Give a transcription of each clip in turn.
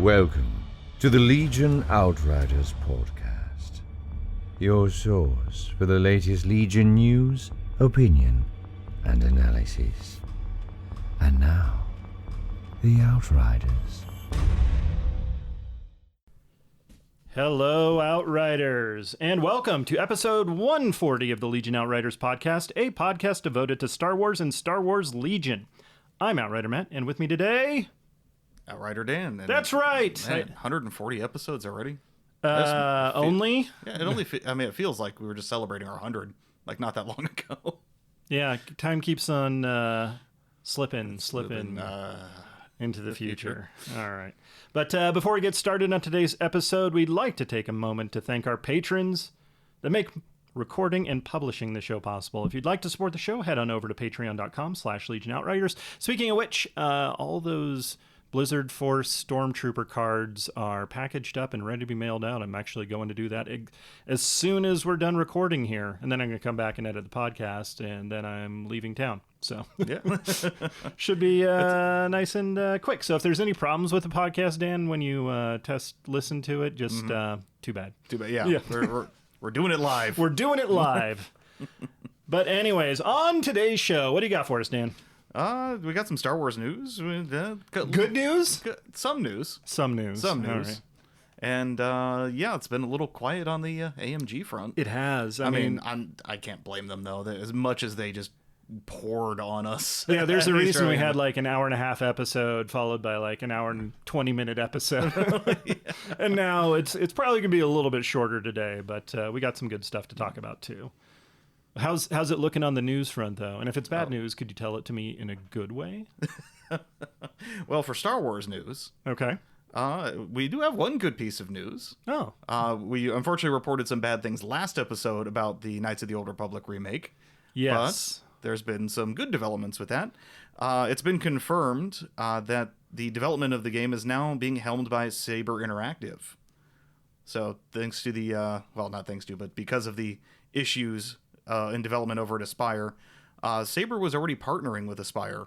Welcome to the Legion Outriders podcast, your source for the latest Legion news, opinion, and analysis. And now, the Outriders. Hello, Outriders, and welcome to episode 140 of the Legion Outriders podcast, a podcast devoted to Star Wars and Star Wars Legion. I'm Outrider Matt, and with me today... Outrider Dan. And that's right! Man, 140 episodes already? Only? Yeah, it feels like we were just celebrating our 100, like not that long ago. Yeah, time keeps on slipping into the future. All right. But before we get started on today's episode, we'd like to take a moment to thank our patrons that make recording and publishing the show possible. If you'd like to support the show, head on over to patreon.com/Legion Outriders. Speaking of which, all those Blizzard Force Stormtrooper cards are packaged up and ready to be mailed out. I'm actually going to do that as soon as we're done recording here. And then I'm going to come back and edit the podcast, and then I'm leaving town. So yeah, should be nice and quick. So if there's any problems with the podcast, Dan, when you listen to it, just too bad. Too bad. Yeah. We're doing it live. We're doing it live. But anyways, on today's show, what do you got for us, Dan? We got some Star Wars news. Good news? Some news. Some news. All right. And it's been a little quiet on the AMG front. It has. I mean, I can't blame them though. As much as they just poured on us. Yeah, there's a reason we had like an hour and a half episode followed by like an hour and 20-minute episode. Yeah. And now it's probably gonna be a little bit shorter today, but we got some good stuff to talk about too. How's it looking on the news front though? And if it's bad news, could you tell it to me in a good way? Well, for Star Wars news, okay. We do have one good piece of news. Oh. We unfortunately reported some bad things last episode about the Knights of the Old Republic remake. Yes. But there's been some good developments with that. It's been confirmed that the development of the game is now being helmed by Saber Interactive. So thanks to the, not thanks to, but because of the issues in development over at Aspire, Saber was already partnering with Aspire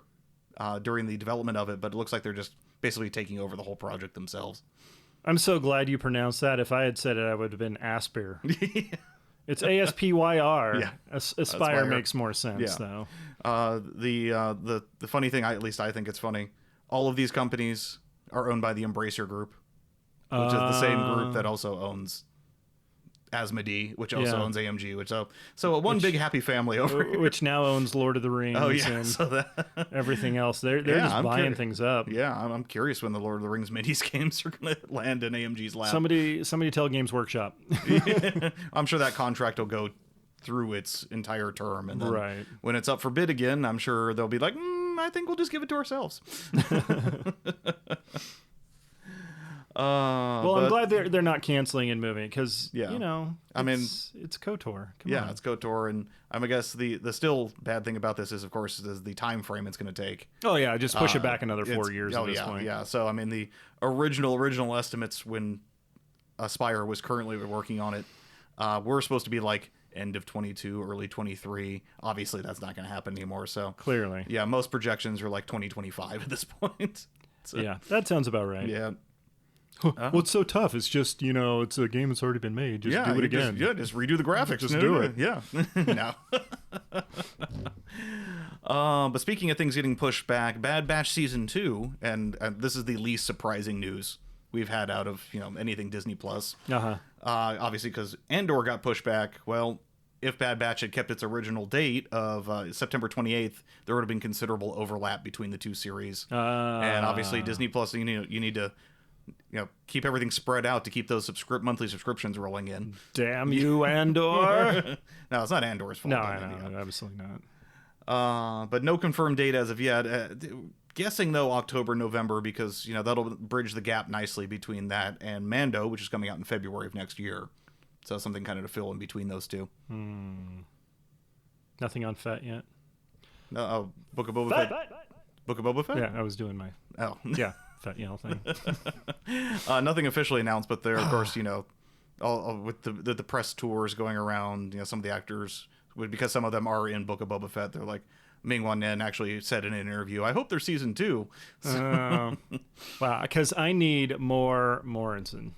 during the development of it, but it looks like they're just basically taking over the whole project themselves. I'm so glad you pronounced that. If I had said it, I would have been Aspire. It's ASPYR. Yeah, Aspire makes more sense, though. The funny thing, at least I think it's funny, all of these companies are owned by the Embracer Group, which is the same group that also owns Asmodee, which also owns AMG, which big happy family over here. Which now owns Lord of the Rings and everything else. They're just buying things up. Yeah, I'm curious when the Lord of the Rings minis games are going to land in AMG's lap. Somebody tell Games Workshop. I'm sure that contract will go through its entire term, and then when it's up for bid again, I'm sure they'll be like, I think we'll just give it to ourselves. I'm glad they're not canceling and moving because it's KOTOR. It's KOTOR, and I guess the still bad thing about this is, of course, is the time frame it's going to take. Oh yeah, just push it back another 4 years at this point. Yeah. So the original estimates when Aspire was currently working on it were supposed to be like end of 22, early 23. Obviously, that's not going to happen anymore. So clearly, most projections are like 2025 at this point. So, yeah, that sounds about right. Yeah. What's so tough? It's just, it's a game that's already been made. Just do it again. Just redo the graphics. Just do it. Yeah. No. But speaking of things getting pushed back, Bad Batch Season 2, and this is the least surprising news we've had out of, anything Disney Plus. Obviously, because Andor got pushed back. Well, if Bad Batch had kept its original date of September 28th, there would have been considerable overlap between the two series. And obviously, Disney Plus, you need to keep everything spread out to keep those monthly subscriptions rolling in. Damn you, Andor! No, it's not Andor's fault. No, absolutely not. But no confirmed date as of yet. Guessing though October, November, because that'll bridge the gap nicely between that and Mando, which is coming out in February of next year. So something kind of to fill in between those two. Nothing on Fett yet. Book of Boba Fett. Book of Boba Fett. Yeah, I was doing my. Oh yeah. Fett yell thing. Nothing officially announced, but there, of course, all with the press tours going around, some of the actors, because some of them are in Book of Boba Fett, they're like, Ming-Wan Nen actually said in an interview, I hope they're season 2. So, Wow, because I need more Morrison.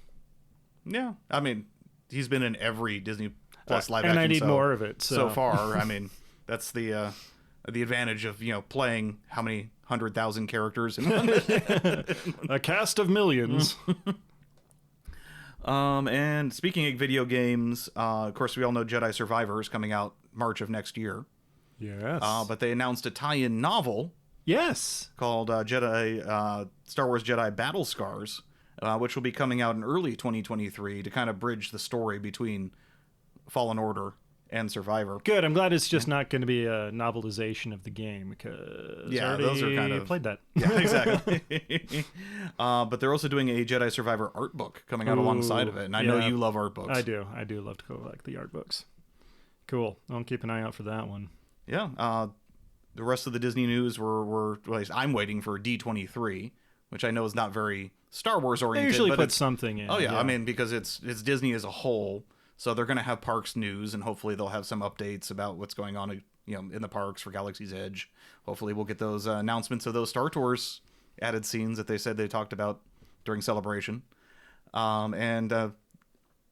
Yeah, I mean, he's been in every Disney Plus live action. And I need more of it. So far, I mean, that's the advantage of playing how many 100,000 characters in one. A cast of millions. And speaking of video games, of course, we all know Jedi Survivor is coming out March of next year. Yes. But they announced a tie-in novel. Yes. Called Star Wars Jedi Battle Scars, which will be coming out in early 2023 to kind of bridge the story between Fallen Order and Survivor. Good. I'm glad it's just not going to be a novelization of the game because those are kind of played that. Yeah, exactly. But they're also doing a Jedi Survivor art book coming out alongside of it, and I know you love art books. I do love to collect the art books. Cool. I'll keep an eye out for that one. Yeah. The rest of the Disney news well, at least I'm waiting for D23, which I know is not very Star Wars oriented. They usually put something in. Oh yeah, I mean, because it's Disney as a whole, so they're going to have parks news, and hopefully they'll have some updates about what's going on, in the parks for Galaxy's Edge. Hopefully we'll get those announcements of those Star Tours added scenes that they said they talked about during Celebration. Actually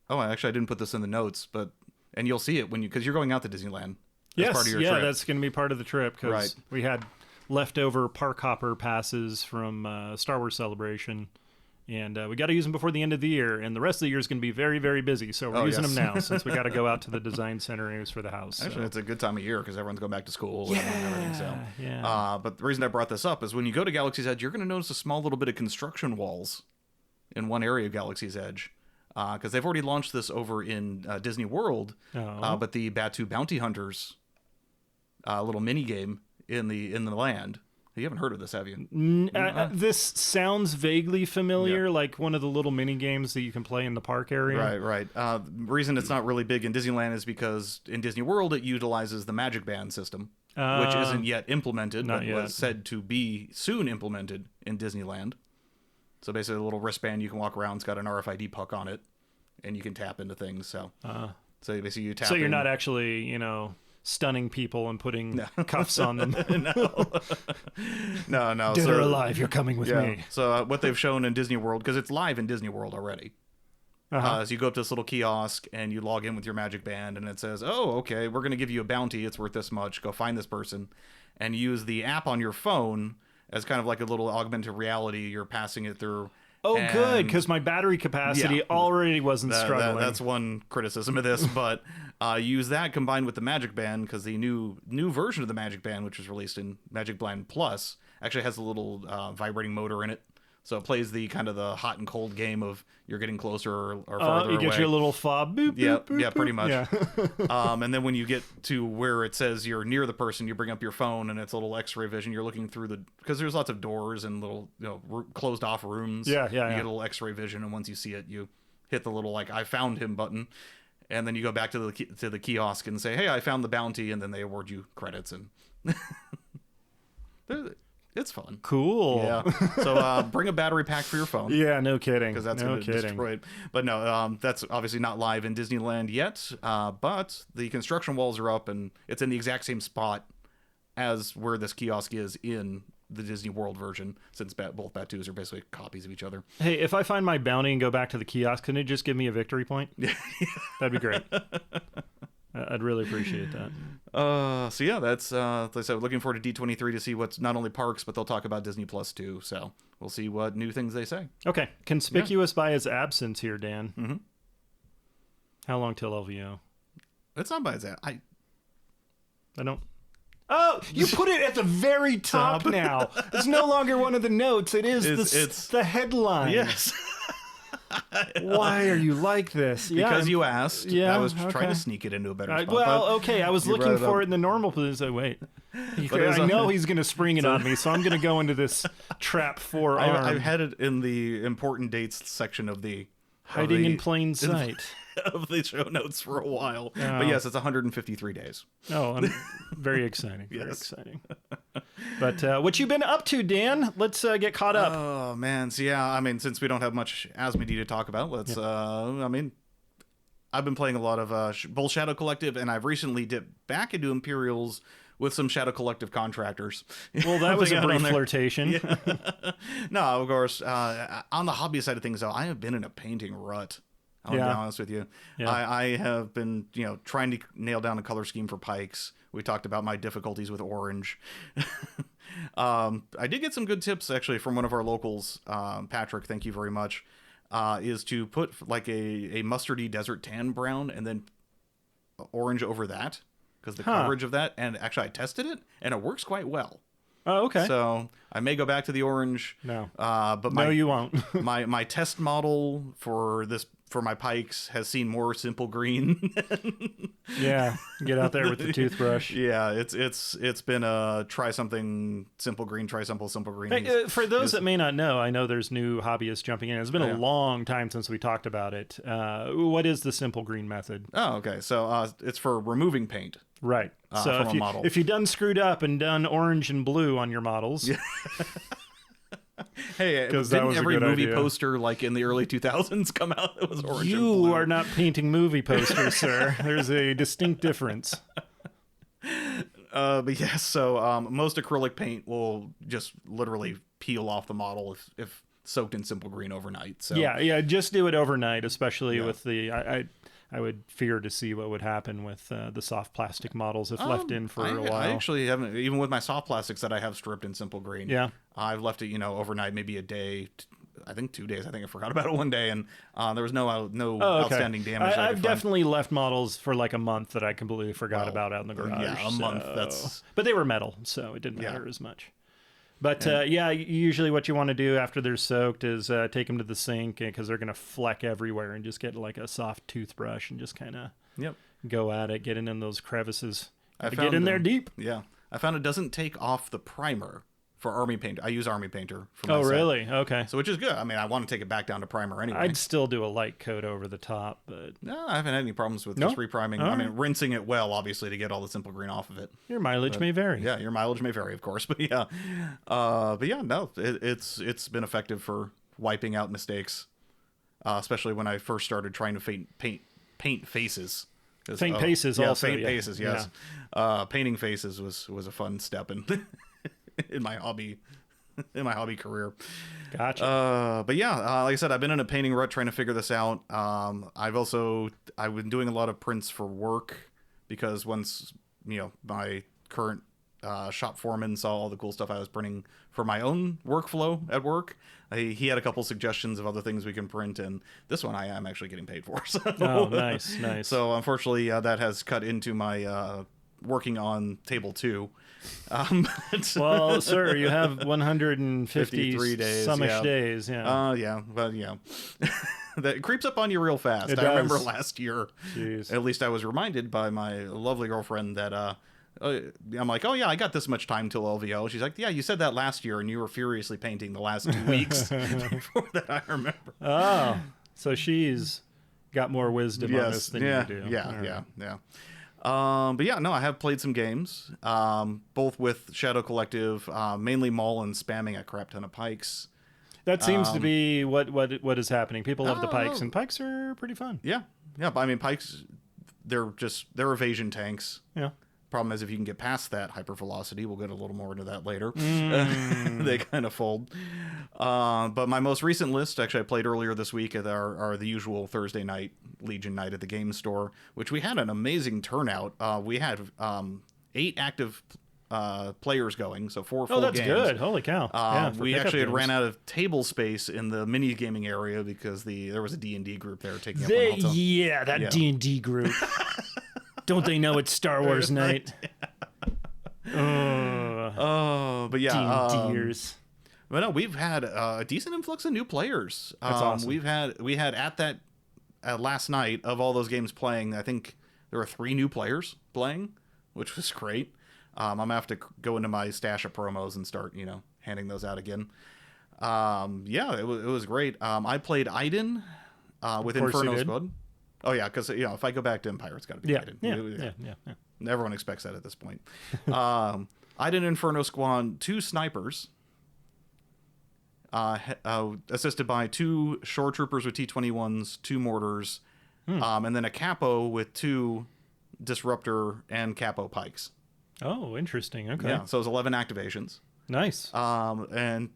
I didn't put this in the notes, and you'll see it because you're going out to Disneyland. Yes, part of your trip. That's going to be part of the trip because we had leftover park hopper passes from Star Wars Celebration, and we got to use them before the end of the year, and the rest of the year is going to be very, very busy, so we're using them now since we got to go out to the design center anyways for the house. Actually, it's a good time of year because everyone's going back to school and everything. So, yeah. But the reason I brought this up is when you go to Galaxy's Edge, you're going to notice a small little bit of construction walls in one area of Galaxy's Edge. Because they've already launched this over in Disney World, but the Batu Bounty Hunters little mini game in the land. You haven't heard of this, have you? This sounds vaguely familiar, like one of the little mini games that you can play in the park area. Right. The reason it's not really big in Disneyland is because in Disney World it utilizes the Magic Band system, which isn't yet implemented, but was said to be soon implemented in Disneyland. So basically a little wristband you can walk around. It's got an RFID puck on it, and you can tap into things. So basically you tap. So you're not actually, stunning people and putting cuffs on them. No. Dead or alive, you're coming with me. So what they've shown in Disney World, because it's live in Disney World already. So you go up to this little kiosk and you log in with your Magic Band, and it says, "Oh, okay, we're going to give you a bounty. It's worth this much. Go find this person," and you use the app on your phone as kind of like a little augmented reality. You're passing it through. Oh, good, because my battery capacity already wasn't struggling. That's one criticism of this, but use that combined with the Magic Band, because the new version of the Magic Band, which was released in Magic Band Plus, actually has a little vibrating motor in it. So it plays the kind of the hot and cold game of you're getting closer or farther away. It gives you a little fob. Boop, yeah, boop, yeah, pretty much. Yeah. And then when you get to where it says you're near the person, you bring up your phone and it's a little X-ray vision. You're looking through because there's lots of doors and little closed off rooms. Yeah. You get a little X-ray vision, and once you see it, you hit the little "I found him" button, and then you go back to the kiosk and say, "Hey, I found the bounty," and then they award you credits and. It's fun. Cool. Yeah. So bring a battery pack for your phone. Yeah, no kidding. Because that's going to destroy it. But no, that's obviously not live in Disneyland yet. But the construction walls are up, and it's in the exact same spot as where this kiosk is in the Disney World version, since both Batus are basically copies of each other. Hey, if I find my bounty and go back to the kiosk, can it just give me a victory point? Yeah. That'd be great. I'd really appreciate that. So yeah, that's like I said, looking forward to D23 to see what's not only parks, but they'll talk about Disney Plus too. So we'll see what new things they say. Okay, conspicuous by his absence here, Dan. Mm-hmm. How long till LVO? It's not by his I don't. Oh, you put it at the very top now. It's no longer one of the notes. It's the headline. Yes. Why are you like this? Because you asked. Yeah, I was trying to sneak it into a better spot. Well, okay. I was looking for it in the normal position. Wait. I know he's going to spring it on me, so I'm going to go into this trap forearm. I've had it in the important dates section of the... Hiding in plain sight. Of the show notes for a while. But yes, it's 153 days. Oh, very exciting. Very exciting. But what you been up to, Dan? Let's get caught up. Oh, man. So, yeah, I mean, since we don't have much Asmodee to talk about, let's, I mean, I've been playing a lot of Bull Shadow Collective, and I've recently dipped back into Imperials with some Shadow Collective contractors. Well, that was a brief flirtation. Yeah. No, of course. On the hobby side of things, though, I have been in a painting rut. I'll be honest with you. Yeah. I have been, trying to nail down a color scheme for pikes. We talked about my difficulties with orange. I did get some good tips, actually, from one of our locals, Patrick, thank you very much, is to put like a mustardy desert tan brown and then orange over that, because the coverage of that, and actually I tested it, and it works quite well. Oh, okay. So I may go back to the orange. No. But no, you won't. my test model for my pikes has seen more simple green. Yeah, get out there with the toothbrush. Yeah, it's been a try something simple green, try simple green. Hey, for those that may not know, I know there's new hobbyists jumping in. It's been a long time since we talked about it. What is the simple green method? Oh, okay. So it's for removing paint. Right. So if you done screwed up and done orange and blue on your models. Yeah. Hey, didn't every movie poster like in the early 2000s come out that was orange and blue? You are not painting movie posters, sir. There's a distinct difference. But yes, so most acrylic paint will just literally peel off the model if soaked in simple green overnight. So yeah, just do it overnight, especially with the I would fear to see what would happen with the soft plastic models if left in for a while. I actually haven't, even with my soft plastics that I have stripped in simple green. Yeah, I've left it, overnight, maybe a day. I think 2 days. I think I forgot about it one day, and there was no outstanding damage. I've definitely left models for like a month that I completely forgot about out in the garage. Yeah, a month. But they were metal, so it didn't matter as much. But usually what you want to do after they're soaked is take them to the sink, because they're going to fleck everywhere, and just get like a soft toothbrush and just kind of go at it, getting in those crevices. Get in there deep. Yeah. I found it doesn't take off the primer for Army Painter. I use Army Painter for my set. Really? Okay. So which is good. I mean, I want to take it back down to primer anyway. I'd still do a light coat over the top, but... No, I haven't had any problems with just repriming. I mean, rinsing it well, obviously, to get all the simple green off of it. Your mileage may vary. Yeah, your mileage may vary, of course. But yeah. No, it's been effective for wiping out mistakes, especially when I first started trying to paint faces. Paint faces also. Paint faces, yes. Yeah. Painting faces was a fun step in my hobby career. Gotcha. But yeah, like I said, I've been in a painting rut trying to figure this out. I've been doing a lot of prints for work, because once my current shop foreman saw all the cool stuff I was printing for my own workflow at work, he had a couple suggestions of other things we can print, and this one I am actually getting paid for. So. Oh, nice. So unfortunately, that has cut into my working on table 2. Well, sir, you have 153 days, days. Yeah. But that creeps up on you real fast. It I does. remember last year. Jeez. At least I was reminded by my lovely girlfriend that I'm like, oh yeah, I got this much time till LVO. She's like, yeah, you said that last year, and you were furiously painting the last 2 weeks before that. I remember. Oh, so she's got more wisdom on this than you do. Yeah. But yeah, no, I have played some games, both with Shadow Collective, mainly Maul and spamming a crap ton of pikes. That seems to be what is happening. People love the pikes, and pikes are pretty fun. Yeah. But I mean, pikes, they're evasion tanks. Yeah. Problem is, if you can get past that hypervelocity, we'll get a little more into that later. They kind of fold. But my most recent list, actually, I played earlier this week at are the usual Thursday night Legion night at the game store, which we had an amazing turnout. We had 8 active players going, so 4 full games. Oh, that's good. Holy cow. We actually had ran out of table space in the mini gaming area because there was a D&D group there taking up the whole Yeah, that D&D group. Don't they know it's Star Wars night? But yeah, D&Ders. But no, we've had a decent influx of new players. That's awesome. We had at that last night of all those games playing, I think there were 3 new players playing, which was great. I'm gonna have to go into my stash of promos and start, handing those out again. It was great. I played Aiden with Inferno Squad. Oh yeah, because if I go back to Empire, it's got to be Aiden. Yeah. Everyone expects that at this point. Aiden Inferno Squad, 2 snipers, assisted by 2 shore troopers with T-21s, 2 mortars, and then a capo with 2 disruptor and capo pikes. Oh, interesting. Okay. Yeah, so it was 11 activations. Nice. And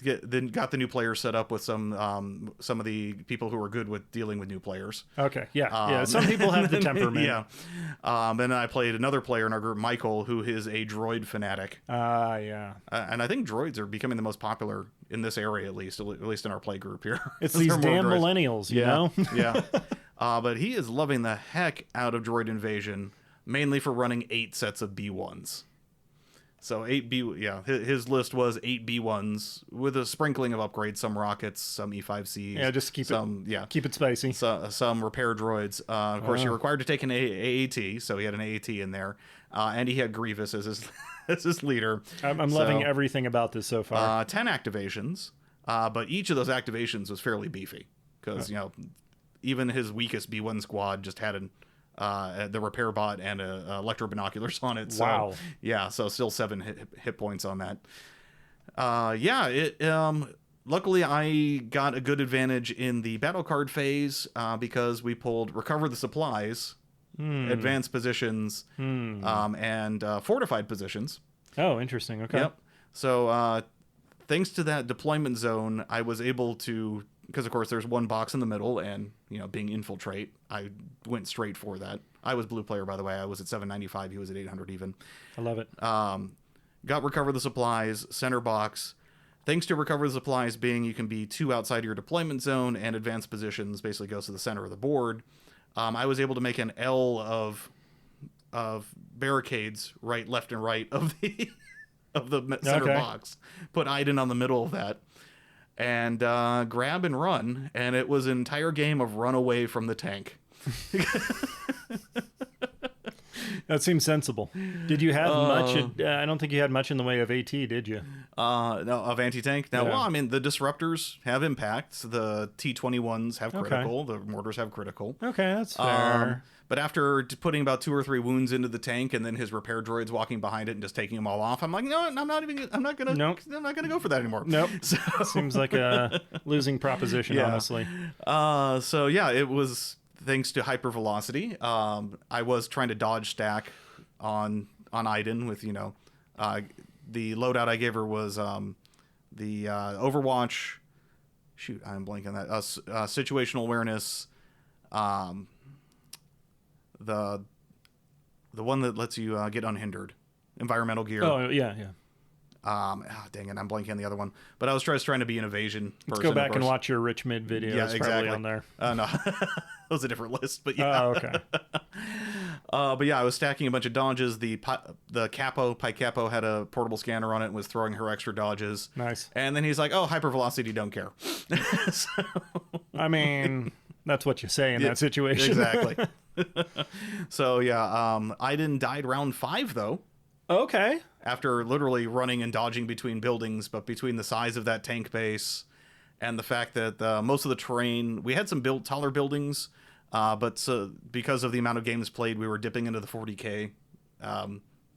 then got the new players set up with some of the people who are good with dealing with new players. Okay, yeah. Some people have the temperament. Yeah. And I played another player in our group, Michael, who is a droid fanatic. Yeah. And I think droids are becoming the most popular in this area, at least in our play group here. It's these damn millennials, you know? Yeah. But he is loving the heck out of Droid Invasion, mainly for running 8 sets of B1s. So 8 his list was 8 B1s with a sprinkling of upgrades, some rockets, some E5Cs. Yeah, just keep it spicy. Some repair droids. Of course, you're required to take an AAT, so he had an AAT in there, and he had Grievous as his leader. I'm loving everything about this so far. 10 activations, but each of those activations was fairly beefy because even his weakest B1 squad just had the repair bot and electro binoculars on it. So, wow. Yeah, so still 7 hit points on that. Luckily, I got a good advantage in the battle card phase because we pulled Recover the Supplies, Advanced Positions, and Fortified Positions. Oh, interesting. Okay. Yep. So thanks to that deployment zone, I was able to... Because, of course, there's one box in the middle, and, being Infiltrate, I went straight for that. I was blue player, by the way. I was at 795. He was at 800 even. I love it. Got Recover the Supplies, center box. Thanks to Recover the Supplies being you can be 2 outside your deployment zone, and Advanced Positions basically goes to the center of the board, I was able to make an L of barricades left, and right of the center box. Put Iden on the middle of that. And grab and run, and it was an entire game of run away from the tank. That seems sensible. Did you have much? I don't think you had much in the way of AT, did you? No, of anti-tank? No, well, I mean, the Disruptors have impacts. The T-21s have critical. Okay. The Mortars have critical. Okay, that's fair. But after putting about 2 or 3 wounds into the tank, and then his repair droids walking behind it and just taking them all off, I'm like, no, I'm not gonna go for that anymore. Nope. So, seems like a losing proposition, honestly. So yeah, it was thanks to hypervelocity. I was trying to dodge stack on Iden with the loadout I gave her was the Overwatch. Shoot, I'm blanking on that. Situational awareness. The one that lets you get unhindered, environmental gear. Oh yeah. Dang it, I'm blanking on the other one. But I was trying to be an evasion person. Let's go back and watch your Rich Mid video. Yeah, it's exactly. Probably on there. No, that was a different list. But yeah. Oh, okay. But yeah, I was stacking a bunch of dodges. The Pike Capo had a portable scanner on it and was throwing her extra dodges. Nice. And then he's like, "Oh, hypervelocity, don't care." I mean, that's what you say in that situation. Exactly. So yeah, Iden died round 5 though. Okay. After literally running and dodging between buildings, but between the size of that tank base and the fact that most of the terrain, we had some taller buildings, but because of the amount of games played, we were dipping into the 40K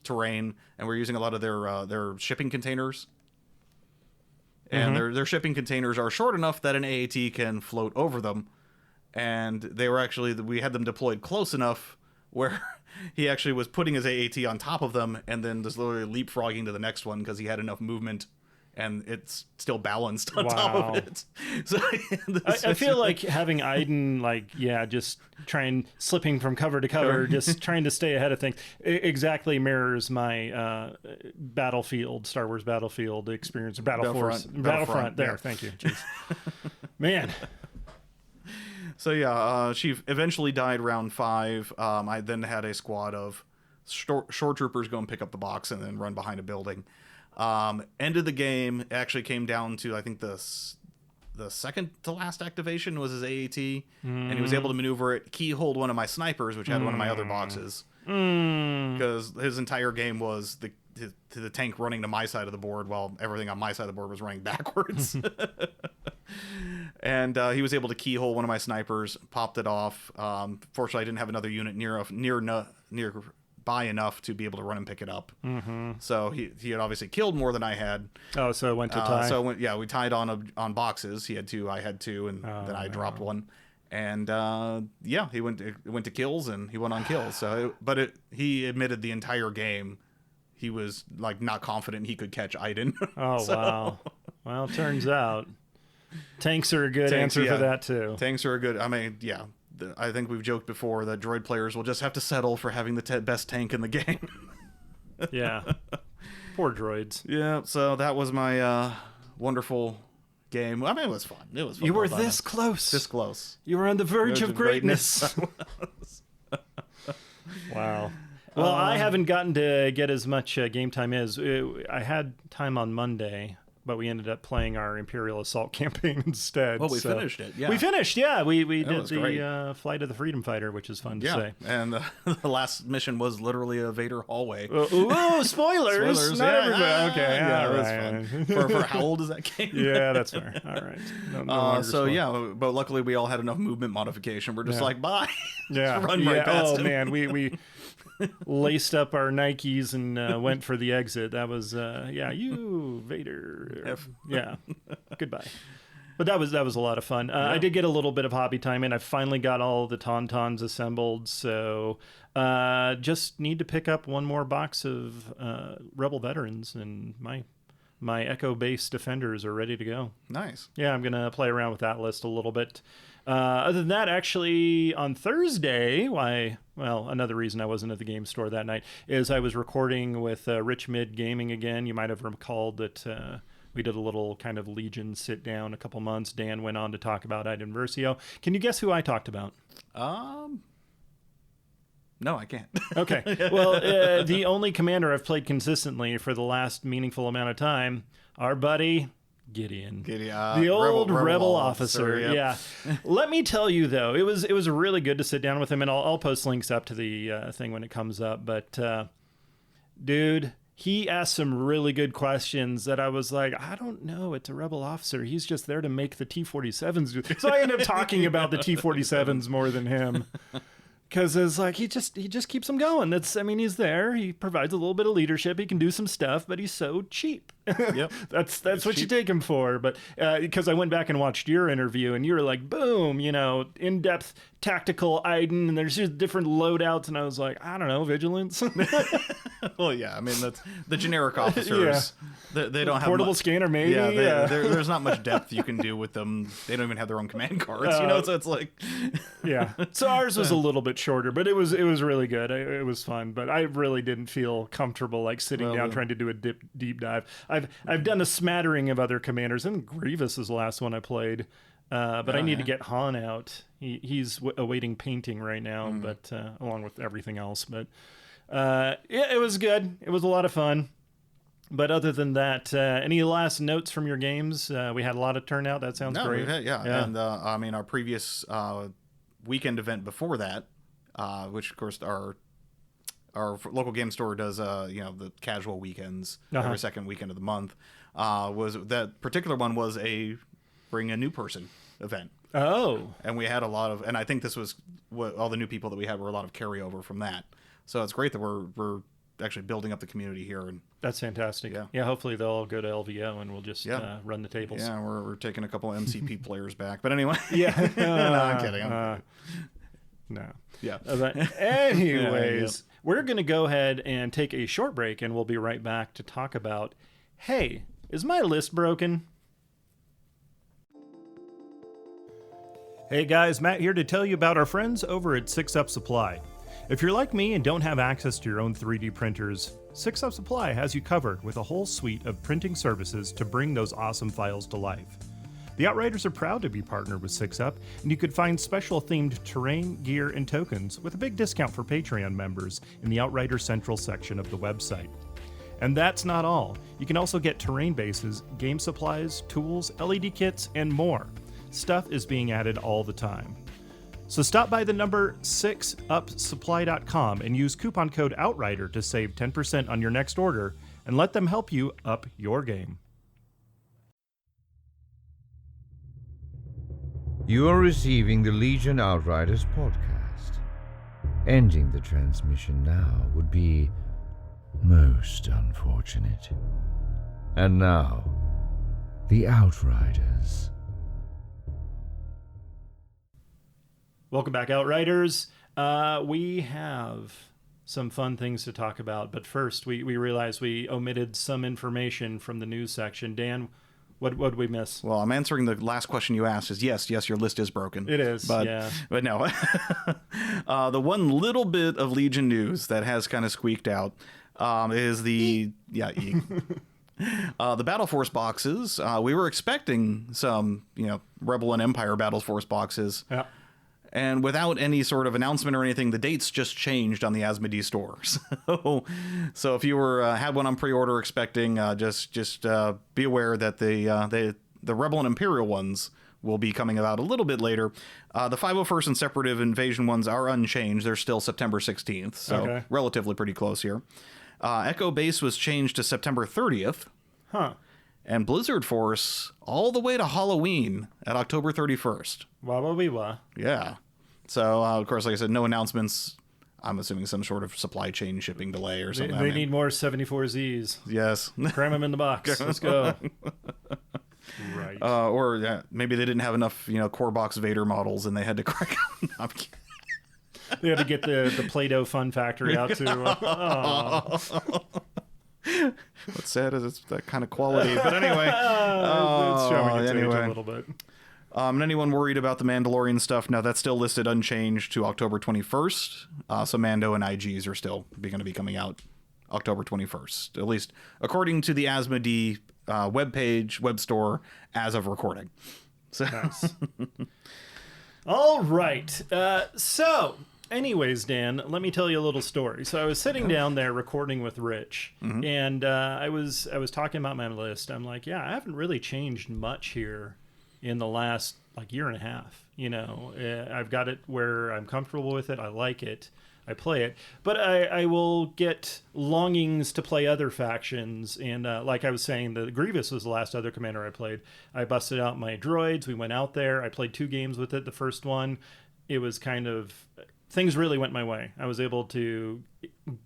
terrain, and we're using a lot of their shipping containers. And their shipping containers are short enough that an AAT can float over them. And they were we had them deployed close enough where he actually was putting his AAT on top of them and then just literally leapfrogging to the next one because he had enough movement and it's still balanced on top of it. So I feel like having Iden, just slipping from cover to cover, just trying to stay ahead of things, exactly mirrors my Star Wars Battlefield experience, Battlefront. There, yeah. Thank you. Jeez. Man. So yeah, she eventually died round 5. I then had a squad of shore troopers go and pick up the box and then run behind a building. End of the game actually came down to, I think the second to last activation was his AAT, and he was able to maneuver it, keyhold one of my snipers, which had one of my other boxes, because his entire game was the tank running to my side of the board while everything on my side of the board was running backwards. And he was able to keyhole one of my snipers, popped it off. Fortunately, I didn't have another unit nearby enough to be able to run and pick it up. So he had obviously killed more than I had. Oh, so it went to tie. We tied on boxes. He had 2, I had 2, and then I dropped one. And he went to kills, and he went on kills. So, he admitted the entire game he was like not confident he could catch Aiden. Oh wow! Well, it turns out tanks are a good answer for that too. Tanks are a good. I mean, yeah. I think we've joked before that droid players will just have to settle for having the best tank in the game. Yeah. Poor droids. Yeah. So that was my wonderful game. I mean, it was fun. You were this close. This close. You were on the verge of greatness. Wow. Well, I haven't gotten to get as much game time as I had time on Monday, but we ended up playing our Imperial Assault campaign instead. Well, we finished it. Yeah, we finished. Yeah, we did the Flight of the Freedom Fighter, which is fun to say. And the last mission was literally a Vader hallway. Ooh, spoilers! Spoilers, Not yeah. everybody. Okay, Yeah, all that's right. fun. For how old is that game? Yeah, that's fair. All right. No but luckily we all had enough movement modification. We're just like, bye. Yeah. Just run right past him. Man, we laced up our Nikes and went for the exit. That was you Vader. Yeah. Goodbye. But that was a lot of fun. I did get a little bit of hobby time in. I finally got all the Tauntauns assembled, so just need to pick up one more box of Rebel Veterans, and my Echo-based defenders are ready to go. Nice. Yeah, I'm gonna play around with that list a little bit. Other than that, actually, on Thursday, another reason I wasn't at the game store that night is I was recording with Rich Mid Gaming again. You might have recalled that we did a little kind of Legion sit-down a couple months. Dan went on to talk about Iden Versio. Can you guess who I talked about? No, I can't. Okay. Well, the only commander I've played consistently for the last meaningful amount of time, our buddy Gideon, the old rebel officer. Yep. Yeah. Let me tell you though, it was really good to sit down with him, and I'll post links up to the thing when it comes up. But dude, he asked some really good questions that I was like, I don't know. It's a rebel officer. He's just there to make the T-47s do. So I ended up talking about the T-47s more than him. Because it's like he just keeps them going. He's there. He provides a little bit of leadership. He can do some stuff, but he's so cheap. Yep, that's what cheap. You take him for. But because I went back and watched your interview, and you were like, boom, in-depth tactical Iden, and there's just different loadouts, and I was like, I don't know, vigilance. Well, yeah, I mean that's the generic officers. Yeah. They don't have portable scanner, maybe. Yeah, there's not much depth you can do with them. They don't even have their own command cards, So it's like, yeah. So ours was a little bit shorter, but it was really good. It was fun, but I really didn't feel comfortable like sitting down trying to do a deep dive. I've done a smattering of other commanders, and Grievous is the last one I played. But I need to get Han out. He's awaiting painting right now, but along with everything else. But it was good. It was a lot of fun. But other than that, any last notes from your games? We had a lot of turnout. That sounds great. And our previous weekend event before that, which of course our local game store does, the casual weekends every second weekend of the month. Was that particular one was a bring a new person event. Oh, and we had a lot of, and I think this was what all the new people that we had were a lot of carryover from that. So it's great that we're actually building up the community here, and that's fantastic. Yeah. Hopefully they'll all go to LVO and we'll just run the tables. Yeah, we're taking a couple of MCP players back, but anyway. Yeah, no, I'm kidding. No. Yeah. But anyways, we're gonna go ahead and take a short break, and we'll be right back to talk about. Hey, is my list broken? Hey guys, Matt here to tell you about our friends over at 6UP Supply. If you're like me and don't have access to your own 3D printers, 6UP Supply has you covered with a whole suite of printing services to bring those awesome files to life. The Outriders are proud to be partnered with 6UP, and you could find special themed terrain, gear, and tokens with a big discount for Patreon members in the Outrider Central section of the website. And that's not all. You can also get terrain bases, game supplies, tools, LED kits, and more. Stuff is being added all the time. So stop by the number 6upsupply.com and use coupon code OUTRIDER to save 10% on your next order, and let them help you up your game. You are receiving the Legion Outriders podcast. Ending the transmission now would be most unfortunate. And now, the Outriders. Welcome back, Outriders. We have some fun things to talk about, but first we realized we omitted some information from the news section. Dan, what did we miss? Well, I'm answering the last question you asked is yes, your list is broken. It is, but no. The one little bit of Legion news that has kind of squeaked out is the the Battle Force boxes. We were expecting some, Rebel and Empire Battle Force boxes. Yeah. And without any sort of announcement or anything, the dates just changed on the Asmodee store. So if you were had one on pre-order expecting, just be aware that the Rebel and Imperial ones will be coming out a little bit later. The 501st and Separative Invasion ones are unchanged. They're still September 16th, so relatively pretty close here. Echo Base was changed to September 30th. Huh. And Blizzard Force all the way to Halloween at October 31st. Wah. Yeah. So, of course, like I said, no announcements. I'm assuming some sort of supply chain shipping delay or something. They need more 74Zs. Yes. Cram them in the box. Let's go. Right. Or maybe they didn't have enough, core box Vader models and they had to crack out. They had to get the Play-Doh Fun Factory out to... What's sad is it's that kind of quality. But anyway. It's showing its age a little bit. And anyone worried about the Mandalorian stuff? No, that's still listed unchanged to October 21st. So Mando and IGs are still going to be coming out October 21st, at least according to the Asmodee webpage, web store, as of recording. So. Nice. All right. Anyways, Dan, let me tell you a little story. So I was sitting down there recording with Rich, and I was talking about my list. I'm like, I haven't really changed much here in the last year and a half. I've got it where I'm comfortable with it. I like it. I play it, but I will get longings to play other factions. And like I was saying, the Grievous was the last other commander I played. I busted out my droids. We went out there. I played 2 games with it. The first one, it was things really went my way. I was able to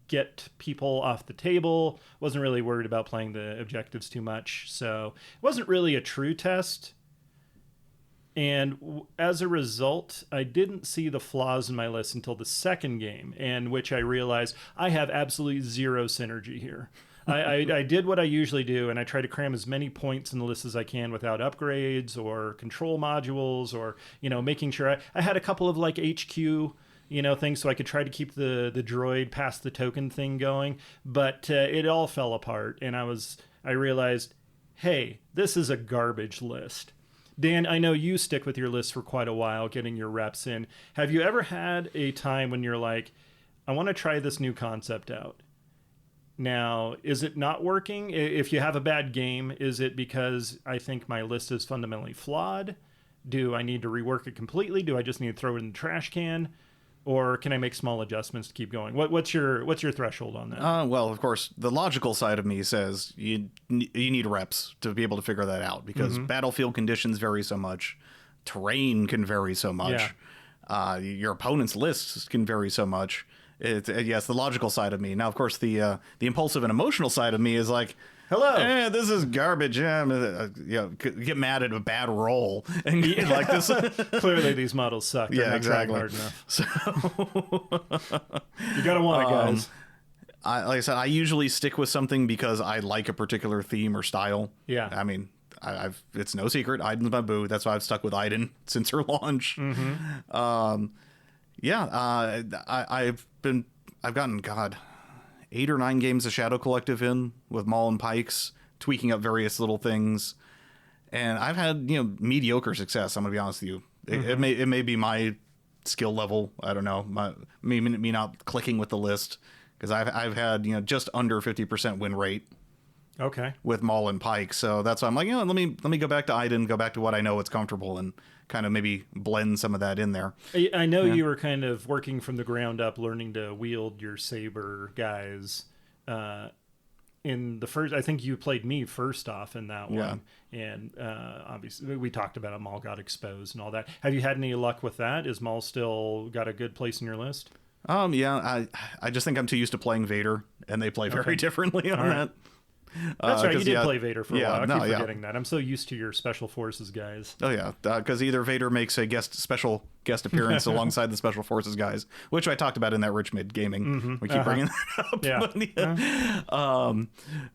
get people off the table. Wasn't really worried about playing the objectives too much. So it wasn't really a true test. And as a result, I didn't see the flaws in my list until the second game, in which I realized I have absolutely zero synergy here. I did what I usually do, and I try to cram as many points in the list as I can without upgrades or control modules or, making sure I had a couple of HQ things so I could try to keep the droid past the token thing going, but it all fell apart, and I realized, hey, this is a garbage list. Dan, I know you stick with your list for quite a while, getting your reps in. Have you ever had a time when you're like, I want to try this new concept out? Now, is it not working? If you have a bad game, is it because I think my list is fundamentally flawed? Do I need to rework it completely? Do I just need to throw it in the trash can? Or can I make small adjustments to keep going? What's your threshold on that? Well, of course, the logical side of me says you need reps to be able to figure that out, because battlefield conditions vary so much, terrain can vary so much, your opponent's lists can vary so much. Yes, the logical side of me. Now, of course, the impulsive and emotional side of me is like, hello. This is garbage. Get mad at a bad roll and like this. Clearly, these models suck. They're not exactly. Hard enough. So you gotta want it, guys. Like I said, I usually stick with something because I like a particular theme or style. Yeah. I mean, it's no secret. Iden's my boo. That's why I've stuck with Iden since her launch. I've gotten 8 or 9 games of Shadow Collective in with Maul and Pikes, tweaking up various little things, and I've had mediocre success. I'm gonna be honest with you. It may be my skill level. I don't know. Me not clicking with the list, because I've had just under 50% win rate. Okay. With Maul and Pike, so that's why I'm like, let me go back to Iden, go back to what I know it's comfortable, and kind of maybe blend some of that in there. I know you were kind of working from the ground up, learning to wield your saber guys. In the first, I think you played me first off in that one, and obviously we talked about it. Maul got exposed and all that. Have you had any luck with that? Is Maul still got a good place in your list? I just think I'm too used to playing Vader, and they play very differently on that. That's right. You did play Vader for a while. I keep forgetting that. I'm so used to your Special Forces guys. Oh yeah, because either Vader makes a special guest appearance alongside the Special Forces guys, which I talked about in that Rich Mid Gaming. We keep bringing that up. Yeah.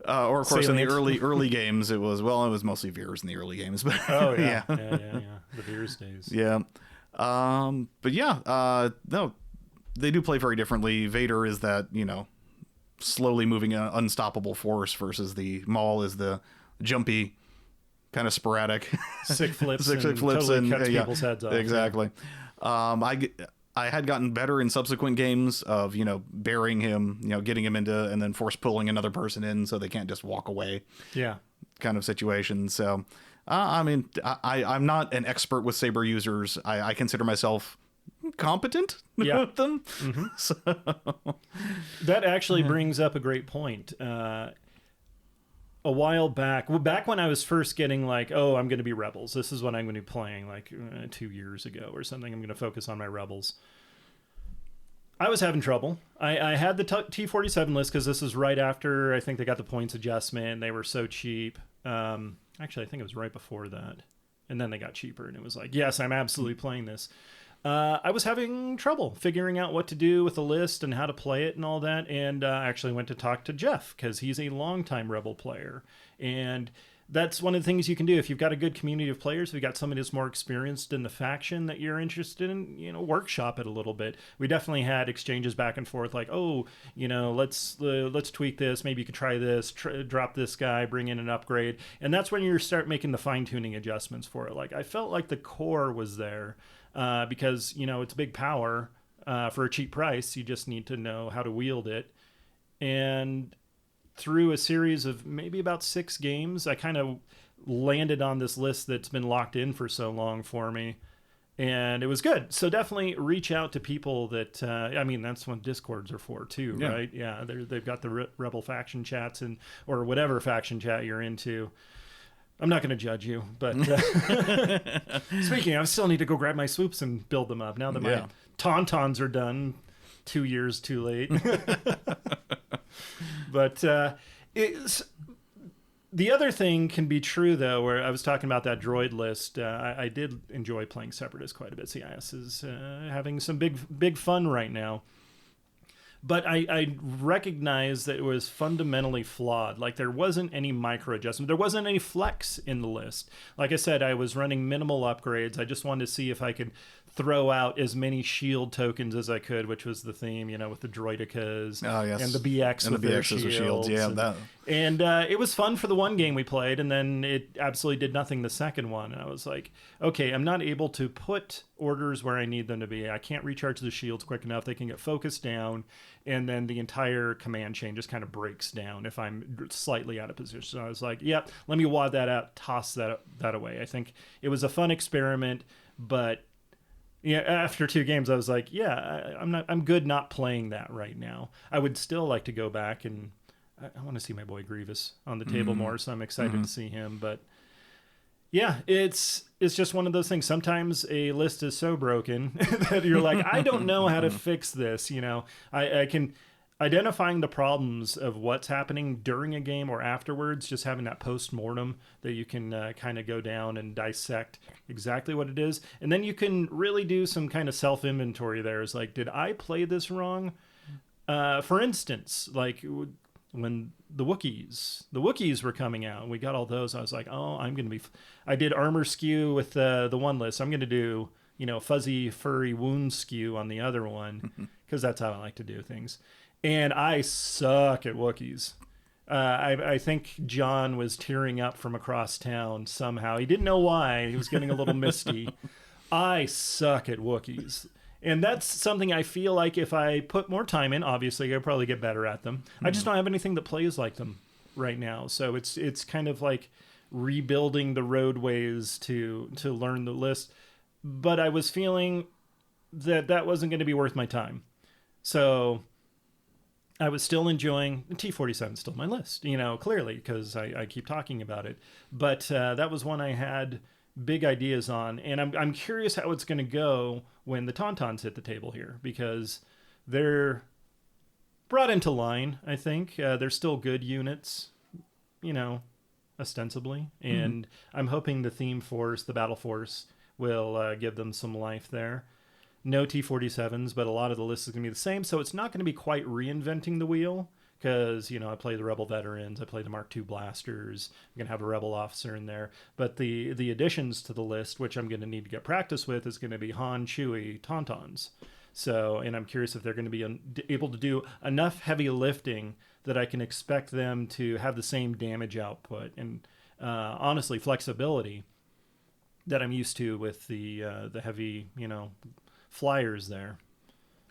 Or of course Salient. In the early games, it was mostly Veers in the early games, but yeah. The Veers days. Yeah, but yeah, no, they do play very differently. Vader is that slowly moving unstoppable force versus the Maul is the jumpy, kind of sporadic, sick flips, totally and cuts people's heads off. Exactly. I had gotten better in subsequent games of burying him, getting him into, and then force pulling another person in so they can't just walk away. Yeah. Kind of situation. So, I mean, I'm not an expert with saber users. I consider myself competent with them. So. That actually brings up a great point. A while back when I was first getting like, oh, I'm going to be Rebels, this is what I'm going to be playing, like 2 years ago or something, I'm going to focus on my Rebels, I was having trouble. I had the T-47 list because this is right after I think they got the points adjustment. They were so cheap. Actually, I think it was right before that, and then they got cheaper, and it was like, yes, I'm absolutely playing this. I was having trouble figuring out what to do with the list and how to play it and all that, and I actually went to talk to Jeff because he's a longtime Rebel player, and that's one of the things you can do if you've got a good community of players. If you've got somebody that's more experienced in the faction that you're interested in, workshop it a little bit. We definitely had exchanges back and forth, like, oh, let's tweak this. Maybe you could try this, drop this guy, bring in an upgrade, and that's when you start making the fine tuning adjustments for it. Like I felt like the core was there. Because, it's big power for a cheap price. You just need to know how to wield it. And through a series of maybe about 6 games, I kind of landed on this list that's been locked in for so long for me. And it was good. So definitely reach out to people that, that's what Discords are for too, right? Yeah, they've got the Rebel faction chats or whatever faction chat you're into. I'm not going to judge you, but speaking, I still need to go grab my swoops and build them up now that my tauntauns are done. 2 years too late. But the other thing can be true, though, where I was talking about that droid list. I did enjoy playing Separatist quite a bit. CIS is having some big fun right now. But I recognize that it was fundamentally flawed. Like, there wasn't any micro adjustment. There wasn't any flex in the list. Like I said, I was running minimal upgrades. I just wanted to see if I could throw out as many shield tokens as I could, which was the theme, with the droidicas and the BX and with the BXs with shields. Yeah, and it was fun for the one game we played, and then it absolutely did nothing the second one. And I was like, okay, I'm not able to put orders where I need them to be. I can't recharge the shields quick enough. They can get focused down, and then the entire command chain just kind of breaks down if I'm slightly out of position. So I was like, yep, let me wad that out, toss that away. I think it was a fun experiment, but after 2 games, I was like, I'm good not playing that right now. I would still like to go back, and I want to see my boy Grievous on the table more, so I'm excited to see him. But yeah, it's just one of those things. Sometimes a list is so broken that you're like, I don't know how to fix this. I can identifying the problems of what's happening during a game or afterwards, just having that post-mortem that you can kind of go down and dissect exactly what it is. And then you can really do some kind of self-inventory there. It's like, did I play this wrong? For instance, like when the Wookiees were coming out, we got all those. I was like, oh, I did armor skew with the one list. I'm going to do, fuzzy, furry wound skew on the other one, because that's how I like to do things. And I suck at Wookiees. I think John was tearing up from across town somehow. He didn't know why. He was getting a little misty. I suck at Wookiees. And that's something I feel like if I put more time in, obviously I'll probably get better at them. I just don't have anything that plays like them right now. So it's kind of like rebuilding the roadways to learn the list. But I was feeling that wasn't going to be worth my time. So I was still enjoying T-47, still my list, clearly, because I keep talking about it. But that was one I had big ideas on, and I'm curious how it's going to go when the Tauntauns hit the table here, because they're brought into line, I think. They're still good units, ostensibly. And I'm hoping the theme force, the battle force, will give them some life there. No T-47s, but a lot of the list is going to be the same, so it's not going to be quite reinventing the wheel, because, I play the Rebel Veterans, I play the Mark II blasters, I'm going to have a Rebel officer in there, but the additions to the list, which I'm going to need to get practice with, is going to be Han, Chewie, Tauntauns. So, and I'm curious if they're going to be able to do enough heavy lifting that I can expect them to have the same damage output and, honestly, flexibility that I'm used to with the heavy, flyers there.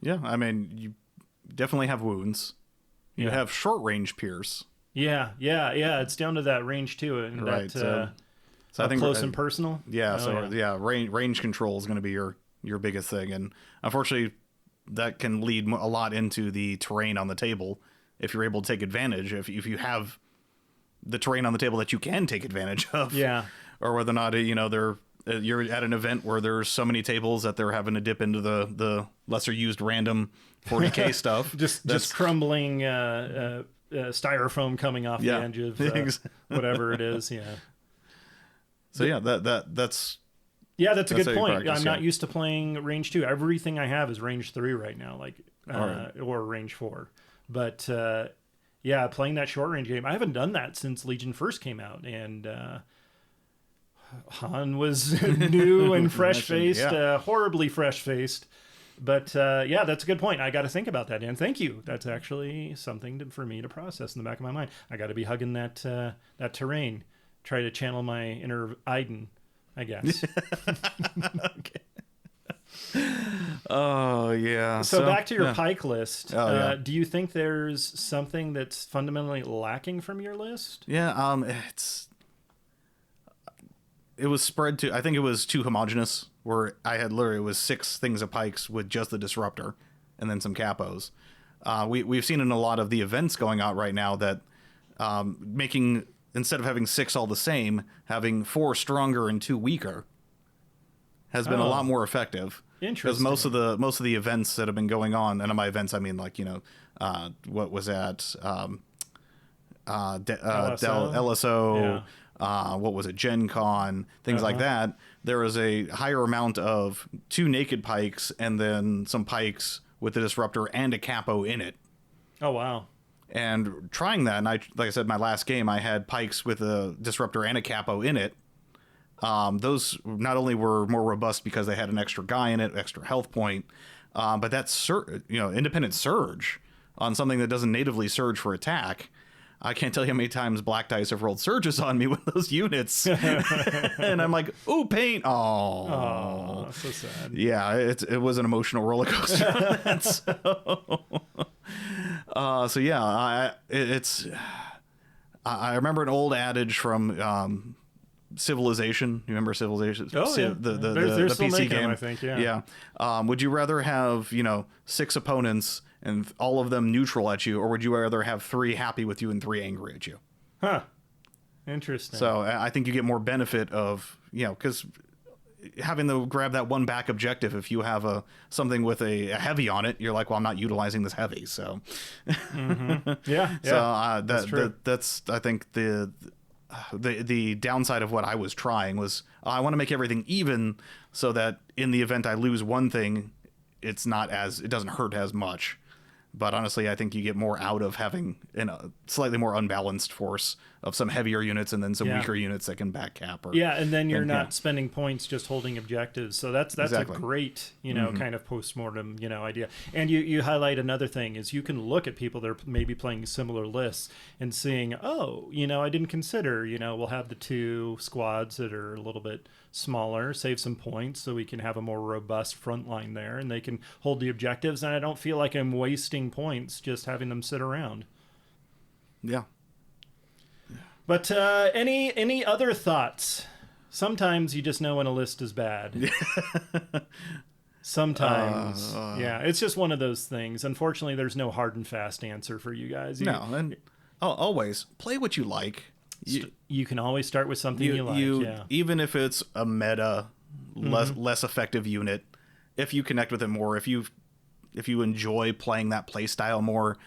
Yeah, I mean, you definitely have wounds. You have short range pierce. Yeah. It's down to that range too, and right. So I think close and personal. Yeah. Range control is going to be your biggest thing, and unfortunately, that can lead a lot into the terrain on the table. If you're able to take advantage, if you have the terrain on the table that you can take advantage of, or whether or not you're at an event where there's so many tables that they're having to dip into the lesser used random 40k stuff. just crumbling styrofoam coming off the edge of whatever it is. Yeah. So that's a good point. I'm not used to playing range 2. Everything I have is range 3 right now, or range 4. But playing that short range game, I haven't done that since Legion first came out, and Han was new and fresh-faced, horribly fresh-faced. But that's a good point. I got to think about that, Dan. Thank you. That's actually something for me to process in the back of my mind. I got to be hugging that terrain, try to channel my inner Iden, I guess. Okay. Oh yeah. So back to your pike list. Do you think there's something that's fundamentally lacking from your list? Yeah. It was spread to. I think it was too homogenous. Where I had literally, it was 6 things of pikes with just the disruptor, and then some capos. We've seen in a lot of the events going out right now that making, instead of having 6 all the same, having 4 stronger and 2 weaker has been a lot more effective. Interesting. Because most of the events that have been going on, and by events I mean what was that? LSO. What was it? Gen Con, things like that. There was a higher amount of 2 naked pikes and then some pikes with the disruptor and a capo in it. Oh, wow. And trying that, and like I said, my last game, I had pikes with a disruptor and a capo in it. Those not only were more robust because they had an extra guy in it, extra health point, but that's independent surge on something that doesn't natively surge for attack. I can't tell you how many times Black Dice have rolled surges on me with those units. And I'm like, ooh, paint. Oh, so sad. Yeah, it was an emotional roller coaster. I remember an old adage from Civilization. You remember Civilization? Oh, yeah. The still PC game. Them, I think, yeah. Would you rather have, 6 opponents and all of them neutral at you, or would you rather have 3 happy with you and 3 angry at you? Huh. Interesting. So I think you get more benefit of, because having to grab that one back objective, if you have something with a heavy on it, you're like, well, I'm not utilizing this heavy. So, Yeah. So that's true. that's I think the downside of what I was trying was I want to make everything even so that in the event I lose one thing, it doesn't hurt as much. But honestly, I think you get more out of having a slightly more unbalanced force of some heavier units and then some weaker units that can back cap. And then you're not spending points just holding objectives. So that's exactly. a great, kind of postmortem, idea. And you highlight another thing is you can look at people that are maybe playing similar lists and seeing, I didn't consider, we'll have the 2 squads that are a little bit smaller, save some points so we can have a more robust front line there and they can hold the objectives, and I don't feel like I'm wasting points just having them sit around. Yeah. But any other thoughts? Sometimes you just know when a list is bad. Sometimes. It's just one of those things. Unfortunately, there's no hard and fast answer for you guys. And always play what you like. You can always start with something you like. Even if it's a meta, less effective unit, if you connect with it more, if you enjoy playing that play style more,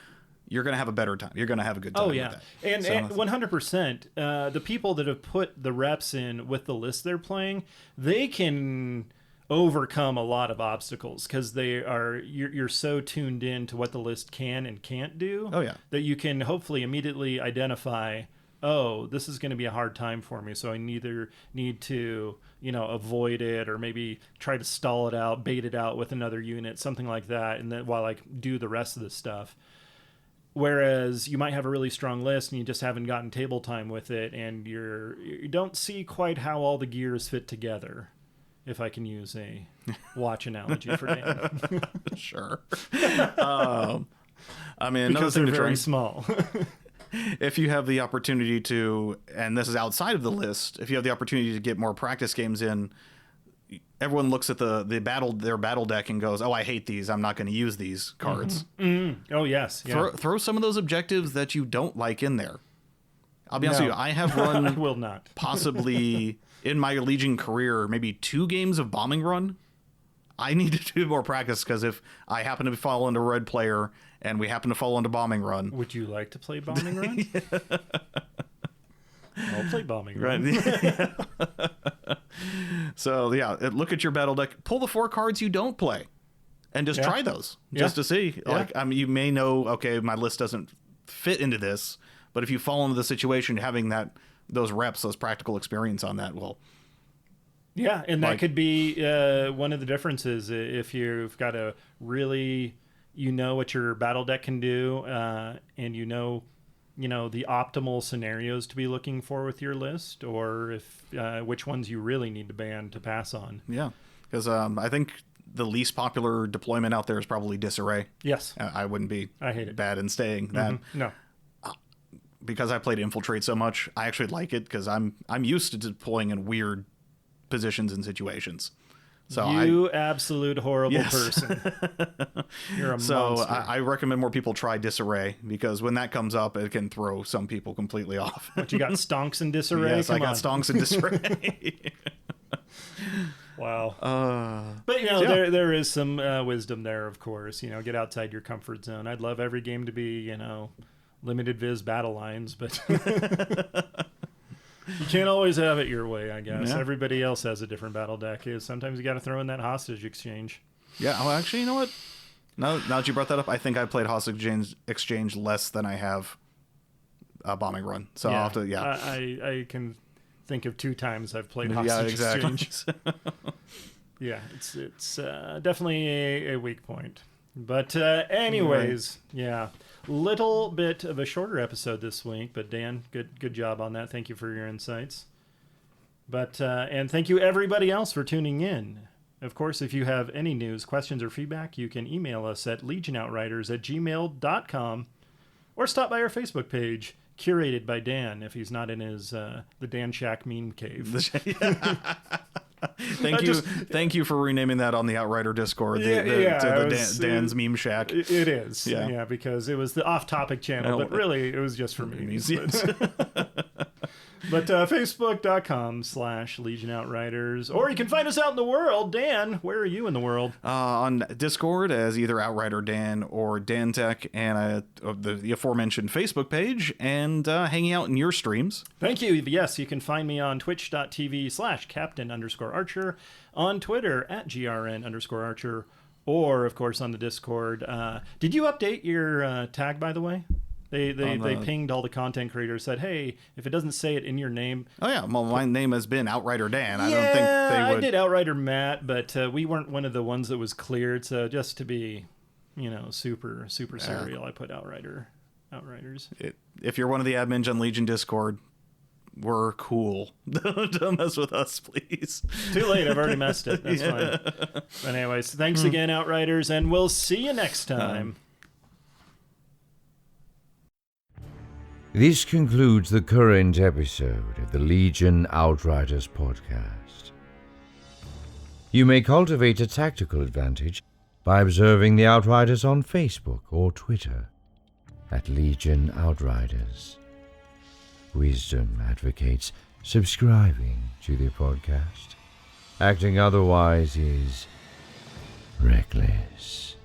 you're going to have a better time. You're going to have a good time. Oh, yeah. With that. And 100%, the people that have put the reps in with the list they're playing, they can overcome a lot of obstacles because you're so tuned in to what the list can and can't do. Oh, yeah. That you can hopefully immediately identify, oh, this is going to be a hard time for me, so I either need to, avoid it or maybe try to stall it out, bait it out with another unit, something like that, and then while I do the rest of the stuff. Whereas you might have a really strong list and you just haven't gotten table time with it, and you don't see quite how all the gears fit together, if I can use a watch analogy for Dan. Sure. I mean, because they're very small. If you have the opportunity to, and this is outside of the list, if you have the opportunity to get more practice games in, everyone looks at their battle deck and goes, "Oh, I hate these. I'm not going to use these cards." Mm-hmm. Oh, yes. Yeah. Throw some of those objectives that you don't like in there. I'll be honest with you. I have run I will not. possibly in my Legion career maybe 2 games of bombing run. I need to do more practice because if I happen to fall into red player and we happen to fall into bombing run, would you like to play bombing run? I'll play bombing run. Right. So yeah, look at your battle deck. Pull the 4 cards you don't play, and just try those just to see. Yeah. Like, I mean, you may know, okay, my list doesn't fit into this, but if you fall into the situation, having those reps, those practical experience on that will. Yeah, and that could be one of the differences if you've got a really, what your battle deck can do, and the optimal scenarios to be looking for with your list, or if which ones you really need to ban to pass on. Yeah, because I think the least popular deployment out there is probably Disarray. Yes. I wouldn't be I hate it. bad in staying that. Mm-hmm. No. Because I played Infiltrate so much, I actually like it because I'm used to deploying in weird positions and situations. So you absolute horrible person. You're a monster. So I recommend more people try Disarray because when that comes up, it can throw some people completely off. What, you got stonks in Disarray? Yes, Come I got on. stonks in Disarray. Wow. But there is some wisdom there, of course. Get outside your comfort zone. I'd love every game to be, limited viz battle lines, but you can't always have it your way, I guess. Yeah. Everybody else has a different battle deck. Sometimes you got to throw in that hostage exchange. Yeah. Well, actually, you know what? Now that you brought that up, I think I played hostage exchange less than I have bombing run. So I'll have to. Yeah. I can think of 2 times I've played hostage exchange. Yeah, it's definitely a weak point. But anyways, yeah, little bit of a shorter episode this week. But Dan, good job on that. Thank you for your insights. But and thank you everybody else for tuning in. Of course, if you have any news, questions, or feedback, you can email us at legionoutriders@gmail.com or stop by our Facebook page, curated by Dan, if he's not in his the Dan Shack meme cave. Thank you for renaming that on the Outrider Discord. Dan's Meme Shack. It is, yeah, because it was the off-topic channel, but really it was just for memes. But Facebook.com/Legion Outriders, or you can find us out in the world. Dan, where are you in the world? On Discord as either Outrider Dan or Dan Tech, and the aforementioned Facebook page, and hanging out in your streams. Thank you. Yes, you can find me on twitch.tv/Captain_Archer, on Twitter @GRN_Archer, or of course on the Discord. Did you update your tag, by the way? They pinged all the content creators, said, hey, if it doesn't say it in your name. Oh, yeah. Well, my name has been Outrider Dan. I don't think they would. I did Outrider Matt, but we weren't one of the ones that was cleared. So just to be, super serial, I put Outriders. If you're one of the admins on Legion Discord, we're cool. Don't mess with us, please. Too late. I've already messed it. That's fine. But anyways, thanks again, Outriders, and we'll see you next time. This concludes the current episode of the Legion Outriders podcast. You may cultivate a tactical advantage by observing the Outriders on Facebook or Twitter @Legion Outriders. Wisdom advocates subscribing to the podcast. Acting otherwise is reckless.